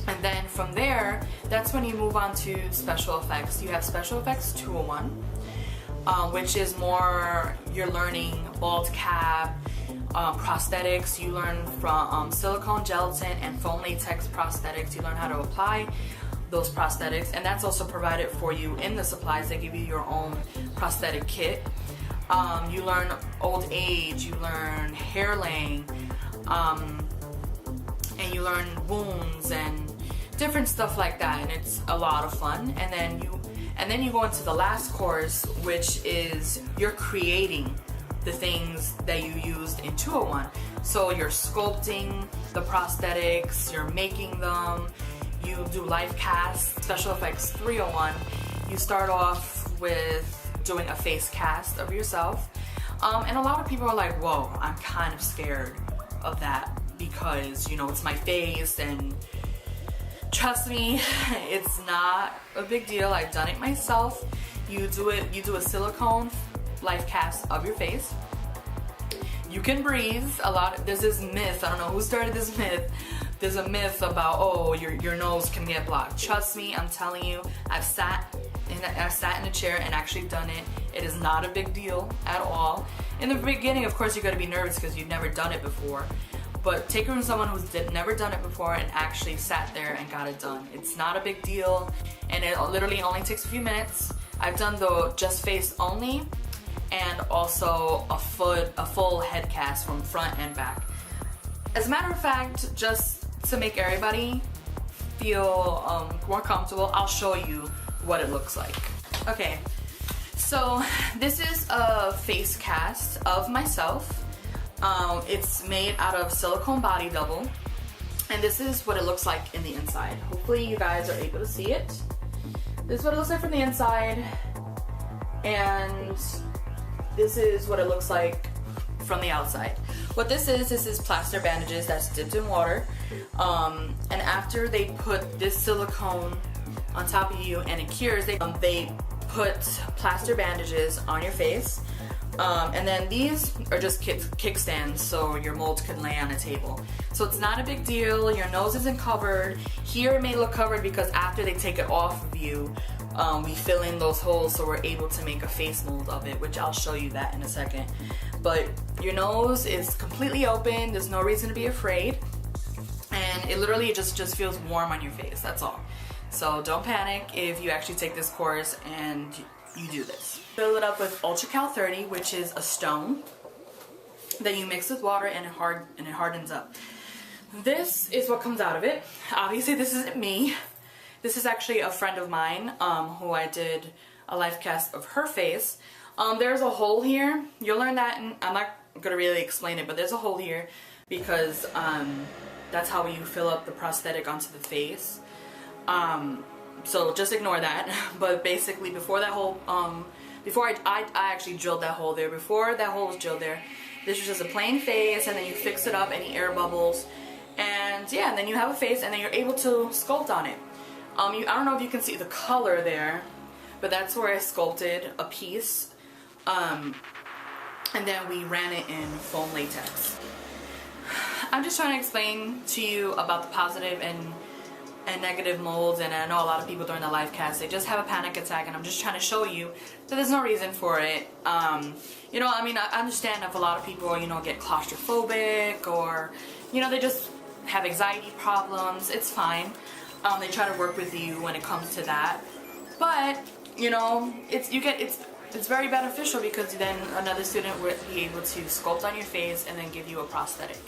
And then from there, that's when you move on to special effects. You have special effects 201, which is more, you're learning bald cap, prosthetics. You learn from silicone, gelatin, and foam latex prosthetics. You learn how to apply those prosthetics, and that's also provided for you in the supplies. They give you your own prosthetic kit. You learn old age, you learn hair laying, and you learn wounds and different stuff like that, and it's a lot of fun. And then you go into the last course, which is you're creating the things that you used in 201. So you're sculpting the prosthetics, you're making them, you do life cast. Special effects 301, you start off with doing a face cast of yourself. And a lot of people are like, whoa, I'm kind of scared of that because, you know, it's my face, and trust me, it's not a big deal. I've done it myself. You do a silicone life cast of your face. You can breathe. There's this myth, I don't know who started this myth. There's a myth about, oh, your nose can get blocked. Trust me, I'm telling you, I've sat in a chair and actually done it. It is not a big deal at all. In the beginning, of course, you're gonna be nervous because you've never done it before. But take it from someone who's never done it before and actually sat there and got it done. It's not a big deal, and it literally only takes a few minutes. I've done the just face only, and also a full head cast from front and back. As a matter of fact, just to make everybody feel more comfortable, I'll show you what it looks like. Okay, so this is a face cast of myself. It's made out of silicone body double, and this is what it looks like in the inside. Hopefully you guys are able to see it. This is what it looks like from the inside, and this is what it looks like from the outside. What this is plaster bandages that's dipped in water, and after they put this silicone on top of you and it cures, they put plaster bandages on your face. And then these are just kickstands, so your molds can lay on a table. So it's not a big deal. Your nose isn't covered. Here it may look covered because after they take it off of you, we fill in those holes so we're able to make a face mold of it, which I'll show you that in a second. But your nose is completely open. There's no reason to be afraid. And it literally just feels warm on your face, that's all. So don't panic if you actually take this course and you do this. Fill it up with Ultra Cal 30, which is a stone that you mix with water and it hardens up. This is what comes out of it. Obviously this isn't me. This is actually a friend of mine who I did a life cast of her face. There's a hole here. You'll learn that, and I'm not gonna really explain it, but there's a hole here because that's how you fill up the prosthetic onto the face. So just ignore that. But basically, before that hole, before I actually drilled that hole there. Before that hole was drilled there, this was just a plain face, and then you fix it up, any air bubbles, and yeah, and then you have a face, and then you're able to sculpt on it. I don't know if you can see the color there, but that's where I sculpted a piece, and then we ran it in foam latex. I'm just trying to explain to you about the positive and negative molds, and I know a lot of people during the live cast, they just have a panic attack, and I'm just trying to show you that there's no reason for it. You know, I mean, I understand if a lot of people, you know, get claustrophobic, or, you know, they just have anxiety problems. It's fine. They try to work with you when it comes to that, but you know, it's very beneficial because then another student would be able to sculpt on your face and then give you a prosthetic.